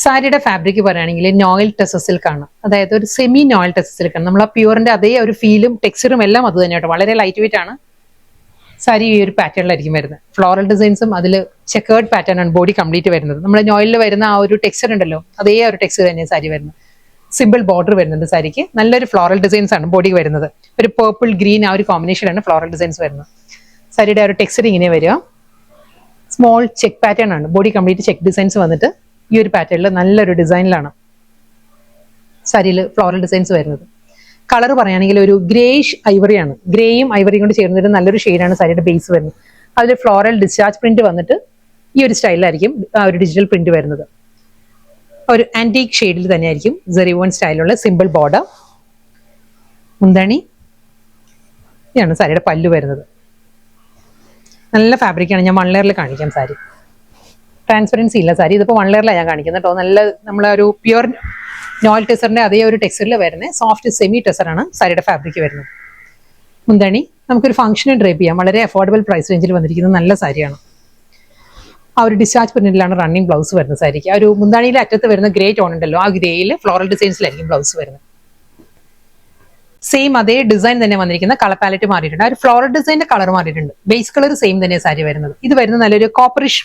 സാരിയുടെ ഫാബ്രിക് പറയുകയാണെങ്കിൽ നോയിൽ ടെസർ സിൽക്കാണ്, അതായത് ഒരു സെമി നോയിൽ ടെസർ സിൽക്കാണ്. നമ്മൾ ആ പ്യൂറിന്റെ അതേ ഒരു ഫീലും ടെക്സ്ചറും എല്ലാം അത് തന്നെയാട്ടോ. വളരെ ലൈറ്റ് വെയിറ്റ് ആണ്. സാരി ഈ ഒരു പാറ്റേണിലായിരിക്കും വരുന്നത്. ഫ്ലോറൽ ഡിസൈൻസും അതിൽ ചെക്കേർഡ് പാറ്റേൺ ആണ് ബോഡി കംപ്ലീറ്റ് വരുന്നത്. നമ്മുടെ നോയിലിൽ വരുന്ന ആ ഒരു ടെക്സ്ചർ ഉണ്ടല്ലോ, അതേ ഒരു ടെക്സ്ചർ തന്നെയാണ് സാരി വരുന്നത്. സിമ്പിൾ ബോർഡർ വരുന്നുണ്ട് സാരിക്ക്. നല്ലൊരു ഫ്ലോറൽ ഡിസൈൻസ് ആണ് ബോഡി വരുന്നത്. ഒരു പേർപ്പിൾ ഗ്രീൻ ആ ഒരു കോമ്പിനേഷനാണ് ഫ്ലോറൽ ഡിസൈൻസ് വരുന്നത്. സാരിയുടെ ആ ഒരു ടെക്സ്ചർ ഇങ്ങനെ വരിക. സ്മോൾ ചെക്ക് പാറ്റേൺ ആണ്, ബോഡി കംപ്ലീറ്റ് ചെക്ക് ഡിസൈൻസ് വന്നിട്ട് ഈ ഒരു പാറ്റേണിൽ നല്ലൊരു ഡിസൈനിലാണ് സാരിയിൽ ഫ്ലോറൽ ഡിസൈൻസ് വരുന്നത്. കളർ പറയുകയാണെങ്കിൽ ഒരു ഗ്രേഷ് ഐവറിയാണ്. ഗ്രേയും ഐവറിയും കൊണ്ട് ചേർന്നിട്ട് നല്ലൊരു ഷെയ്ഡാണ് സാരിയുടെ ബേസ് വരുന്നത്. അതിൽ ഫ്ലോറൽ ഡിസ്ചാർജ് പ്രിന്റ് വന്നിട്ട് ഈ ഒരു സ്റ്റൈലിലായിരിക്കും ആ ഒരു ഡിജിറ്റൽ പ്രിന്റ് വരുന്നത്. ഒരു ആന്റീക് ഷെയ്ഡിൽ തന്നെയായിരിക്കും സെറിവോൺ സ്റ്റൈലുള്ള സിമ്പിൾ ബോർഡർ. മുന്താണി ഇതാണ് സാരിയുടെ പല്ലു വരുന്നത്. നല്ല ഫാബ്രിക്കാണ്. ഞാൻ 1 ലെയറിൽ കാണിക്കാം സാരി. ട്രാൻസ്പെറൻസി ഇല്ല സാരി. ഇതിപ്പോൾ 1 ലെയറിലാണ് ഞാൻ കാണിക്കുന്നത് കേട്ടോ. നല്ല നമ്മളെ ഒരു പ്യുവർ നോയിൽ ടെസറിന്റെ അതേ ഒരു ടെക്സ്ചറിൽ വരുന്നത് സോഫ്റ്റ് സെമി ടെസറാണ് സാരിയുടെ ഫാബ്രിക് വരുന്നത്. മുന്താണി നമുക്കൊരു ഫംഗ്ഷന് ഡ്രേപ്പ് ചെയ്യാം. വളരെ അഫോർഡബിൾ പ്രൈസ് റേഞ്ചിൽ വന്നിരിക്കുന്ന നല്ല സാരിയാണ്. ആ ഒരു ഡിസ്ചാർജ് പ്രിന്റിലാണ് റണ്ണിങ് ബ്ലൗസ് വരുന്നത് സാരിക്ക്. ആ ഒരു മുന്താണിയിലെ അറ്റത്ത് വരുന്ന ഗ്രേ ടോൺ ഉണ്ടല്ലോ, ആ ഗ്രേയിൽ ഫ്ലോറൽ ഡിസൈൻസിലായിരിക്കും ബ്ലൗസ് വരുന്നത്. സെയിം അതേ ഡിസൈൻ തന്നെ വന്നിരിക്കുന്ന കളർ പാലറ്റ് മാറിയിട്ടുണ്ട്. ആ ഒരു ഫ്ലോറൽ ഡിസൈനിന്റെ കളർ മാറിയിട്ടുണ്ട്. ബേസ് കളർ സെയിം തന്നെ സാരി വരുന്നത്. ഇത് വരുന്നത് നല്ലൊരു കോപ്പറിഷ്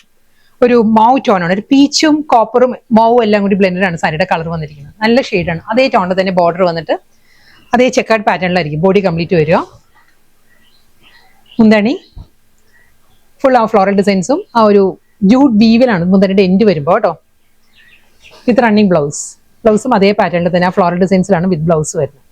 ഒരു മൗ ടോണാണ്. ഒരു പീച്ചും കോപ്പറും മൗവും എല്ലാം കൂടി ബ്ലെൻഡഡ് ആണ് സാരിയുടെ കളർ വന്നിരിക്കുന്നത്. നല്ല ഷെയ്ഡാണ്. അതേ ടോണിൽ തന്നെ ബോർഡർ വന്നിട്ട് അതേ ചെക്കേർഡ് പാറ്റേണിലായിരിക്കും ബോഡി കംപ്ലീറ്റ് വരിക. മുന്താണി ഫുൾ ആ ഫ്ലോറൽ ഡിസൈൻസും ആ ഒരു ജൂട്ട് വീവിലാണ് മുന്താണിയുടെ എൻഡ് വരുമ്പോൾ കേട്ടോ. വിത്ത് റണ്ണിങ് ബ്ലൗസും അതേ പാറ്റേണിൽ തന്നെ ആ ഫ്ലോറൽ ഡിസൈൻസിലാണ് വിത്ത് ബ്ലൗസ് വരുന്നത്.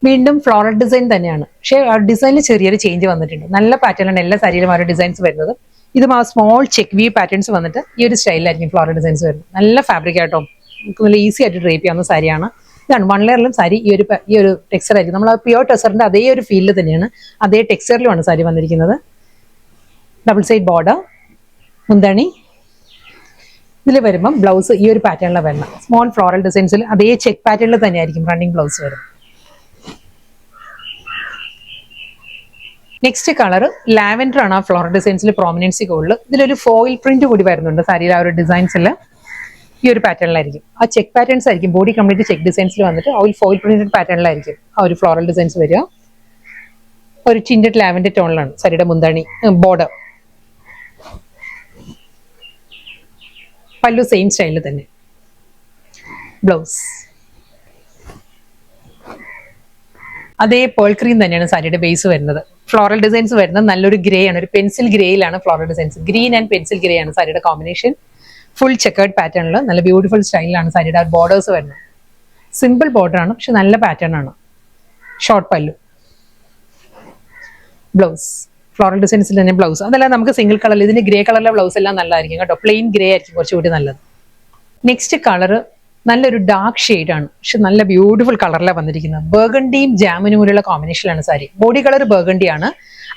വീണ്ടും ഫ്ലോറൽ ഡിസൈൻ തന്നെയാണ്, പക്ഷേ ആ ഡിസൈനിൽ ചെറിയൊരു ചേഞ്ച് വന്നിട്ടുണ്ട്. നല്ല പാറ്റേണാണ് എല്ലാ സാരിയിലും ആ ഒരു ഡിസൈൻസ് വരുന്നത്. ഇതും ആ സ്മോൾ ചെക്ക് വി പാറ്റേൺസ് വന്നിട്ട് ഈ ഒരു സ്റ്റൈലിലായിരിക്കും ഫ്ലോറൽ ഡിസൈൻസ് വരുന്നത്. നല്ല ഫാബ്രിക് ആട്ടോ, നമുക്ക് നല്ല ഈസി ആയിട്ട് ഡ്രേപ്പ് ചെയ്യാവുന്ന സാരിയാണ്. ഇതാണ് 1 ലെയറിലും സാരി ഈ ഒരു ടെക്സ്ചർ ആയിരിക്കും. നമ്മൾ ആ പ്യുവർ ടെക്സ്ചറിന്റെ അതേ ഒരു ഫീൽഡ് തന്നെയാണ്, അതേ ടെക്സ്ചറിലുമാണ് സാരി വന്നിരിക്കുന്നത്. Double side border. മുന്താണി ഇതിൽ വരുമ്പം ബ്ലൗസ് ഈ ഒരു പാറ്റേണിലാണ് വരുന്നത്. സ്മോൾ ഫ്ലോറൽ ഡിസൈൻസിൽ അതേ ചെക്ക് പാറ്റേണിൽ തന്നെയായിരിക്കും റണ്ണിങ് ബ്ലൗസ് വരുന്നത്. നെക്സ്റ്റ് കളർ ലാവൻഡർ ആണ്. ആ ഫ്ലോറൽ ഡിസൈൻസിൽ പ്രോമിനൻസി കൂടുതൽ. ഇതിലൊരു ഫോയിൽ പ്രിന്റ് കൂടി വരുന്നുണ്ട് സാരിയിൽ. ആ ഒരു ഡിസൈൻസിൽ ഈ ഒരു പാറ്റേണിലായിരിക്കും ആ ചെക്ക് പാറ്റേൺസ് ആയിരിക്കും ബോഡി കംപ്ലീറ്റ് ചെക്ക് ഡിസൈൻസിൽ വന്നിട്ട് ആ ഒരു ഫോയിൽ പ്രിന്റഡ് പാറ്റേണിലായിരിക്കും ആ ഒരു ഫ്ലോറൽ ഡിസൈൻസ് വരിക. ഒരു ടിൻറ്റഡ് ലാവൻഡർ ടോണിലാണ് സാരിയുടെ മുന്താണി ബോർഡർ. പല്ലു സെയിം സ്റ്റൈലിൽ തന്നെ. ബ്ലൗസ് അതേ പേൾ ക്രീം തന്നെയാണ് സാരിയുടെ ബേസ് വരുന്നത്. ഫ്ലോറൽ ഡിസൈൻസ് വരുന്നത് നല്ലൊരു ഗ്രേ ആണ്. ഒരു പെൻസിൽ ഗ്രേയിലാണ് floral designs. Green and pencil grey ആണ് സാരിയുടെ കോമ്പിനേഷൻ. ഫുൾ ചെക്കേർഡ് പാറ്റേണിൽ നല്ല ബ്യൂട്ടിഫുൾ സ്റ്റൈലിലാണ് സാരിയുടെ ബോർഡേഴ്സ് വരുന്നത്. സിമ്പിൾ ബോർഡർ ആണ്, പക്ഷെ നല്ല പാറ്റേൺ ആണ്. ഷോർട്ട് പല്ലു. ബ്ലൗസ് ഫ്ലോറൽ ഡിസൈൻസിൽ തന്നെ ബ്ലൗസ്. അതല്ല നമുക്ക് സിംഗിൾ കളറിൽ ഇതിന് ഗ്രേ കളറിലെ ബ്ലൗസ് എല്ലാം നല്ലതായിരിക്കും കേട്ടോ. പ്ലെയിൻ ഗ്രേ ആയിരിക്കും കുറച്ചുകൂടി നല്ലത്. നെക്സ്റ്റ് കളർ നല്ലൊരു ഡാർക്ക് ഷെയ്ഡാണ്, പക്ഷെ നല്ല ബ്യൂട്ടിഫുൾ കളറിലാണ് വന്നിരിക്കുന്നത്. ബർഗണ്ടിയും ജാമുനും കൂടിയുള്ള കോമ്പിനേഷനിലാണ് സാരി. ബോഡി കളർ ബർഗണ്ടി ആണ്.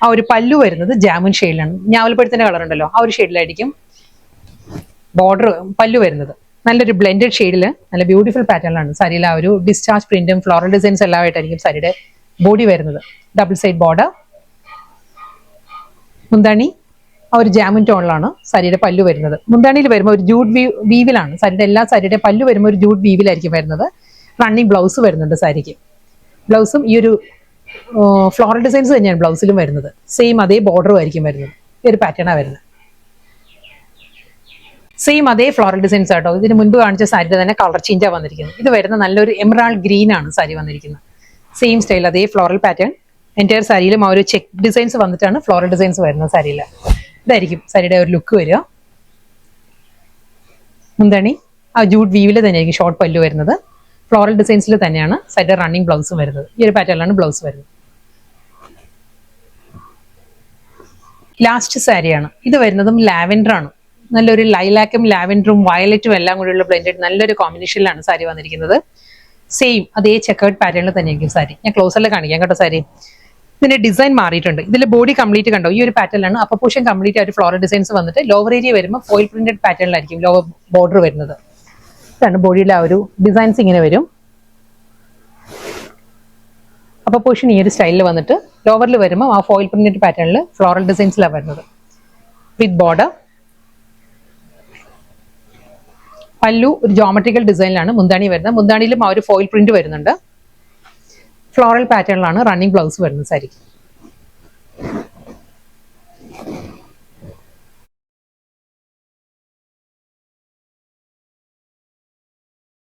ആ ഒരു പല്ലു വരുന്നത് ജാമുൻ ഷെയ്ഡിലാണ്. ഞാവൽപ്പഴത്തിന്റെ കളർ ഉണ്ടല്ലോ, ആ ഒരു ഷെയ്ഡിലായിരിക്കും ബോർഡർ പല്ലു വരുന്നത്. നല്ലൊരു ബ്ലെൻഡഡ് ഷെയ്ഡിൽ നല്ല ബ്യൂട്ടിഫുൾ പാറ്റേണിലാണ് സാരിയിൽ ആ ഒരു ഡിസ്ചാർജ് പ്രിന്റും ഫ്ലോറൽ ഡിസൈൻസ് എല്ലാമായിട്ടായിരിക്കും സാരിയുടെ ബോഡി വരുന്നത്. Double side border. മുന്താണി ആ ഒരു ജാമുൻ ടോണിലാണ് സാരിയുടെ പല്ലു വരുന്നത്. മുന്താണിയിൽ വരുമ്പോൾ ഒരു ജൂട്ട് വീവിലാണ് സാരിയുടെ എല്ലാ സാരിയുടെ പല്ലു വരുമ്പോൾ ഒരു ജൂട്ട് വീവിലായിരിക്കും വരുന്നത്. റണ്ണിങ് ബ്ലൗസ് വരുന്നുണ്ട് സാരിക്ക്. ബ്ലൗസും ഈ ഒരു ഫ്ലോറൽ ഡിസൈൻസ് തന്നെയാണ് ബ്ലൗസിലും വരുന്നത്. സെയിം അതേ ബോർഡറും ആയിരിക്കും വരുന്നത്. ഈ ഒരു പാറ്റേണാണ് വരുന്നത്. സെയിം അതേ ഫ്ലോറൽ ഡിസൈൻസ് ആട്ടോ. ഇതിന് മുൻപ് കാണിച്ച സാരിയുടെ തന്നെ കളർ ചേഞ്ചാണ് വന്നിരിക്കുന്നത്. ഇത് വരുന്ന നല്ലൊരു എമറാൾഡ് ഗ്രീൻ ആണ് സാരി വന്നിരിക്കുന്നത്. സെയിം സ്റ്റൈൽ അതേ ഫ്ലോറൽ പാറ്റേൺ. എൻറ്റയർ സാരിയിലും ആ ഒരു ചെക്ക് ഡിസൈൻസ് വന്നിട്ടാണ് ഫ്ലോറൽ ഡിസൈൻസ് വരുന്നത് സാരിയിൽ. ഇതായിരിക്കും സാരിയുടെ ഒരു ലുക്ക് വരിക. മുന്താണി ആ ജൂട്ട് വീവിൽ തന്നെയായിരിക്കും ഷോർട്ട് പല്ലു വരുന്നത്. ഫ്ലോറൽ ഡിസൈൻസിൽ തന്നെയാണ് സാരിയുടെ റണ്ണിങ് ബ്ലൗസും വരുന്നത്. ഈ ഒരു പാറ്റേണിലാണ് ബ്ലൗസ് വരുന്നത്. ലാസ്റ്റ് സാരിയാണ്. ഇത് വരുന്നതും ലാവൻഡർ ആണ്. നല്ലൊരു ലൈലാക്കും ലാവൻഡറും വയലറ്റും എല്ലാം കൂടിയുള്ള ബ്ലെൻഡഡ് നല്ലൊരു കോമ്പിനേഷനിലാണ് സാരി വന്നിരിക്കുന്നത്. സെയിം അതേ ചെക്കേർഡ് പാറ്റേണിൽ തന്നെയായിരിക്കും സാരി. ഞാൻ ക്ലോസറിൽ കാണിക്കാം കേട്ടോ സാരി. ഇതിന്റെ ഡിസൈൻ മാറിയിട്ടുണ്ട്. ഇതിൽ ബോഡി കംപ്ലീറ്റ് കണ്ടോ ഈ ഒരു പാറ്റേണിലാണ് അപ്പർ പോർഷൻ കംപ്ലീറ്റ് ഒരു ഫ്ലോറൽ ഡിസൈൻസ് വന്നിട്ട് ലോവർ ഏരിയ വരുമ്പോൾ ഫോയിൽ പ്രിന്റഡ് പാറ്റേണിലായിരിക്കും ലോവർ ബോർഡർ വരുന്നത്. ഇതാണ് ബോഡിയിലെ ആ ഒരു ഡിസൈൻസ് ഇങ്ങനെ വരും. അപ്പർ പോർഷൻ ഈ ഒരു സ്റ്റൈലിൽ വന്നിട്ട് ലോവറിൽ വരുമ്പോൾ ആ ഫോയിൽ പ്രിന്റഡ് പാറ്റേണിൽ ഫ്ലോറൽ ഡിസൈൻസിലാണ് വരുന്നത്. വിത്ത് ബോർഡർ. പല്ലു ഒരു ജോമെട്രിക്കൽ ഡിസൈനിലാണ് മുന്താണി വരുന്നത്. മുന്താണിയിലും ആ ഒരു ഫോയിൽ പ്രിന്റ് വരുന്നുണ്ട്. ഫ്ലോറൽ പാറ്റേണിലാണ് റണ്ണിങ് ബ്ലൗസ് വരുന്നത് സാരിക്ക്.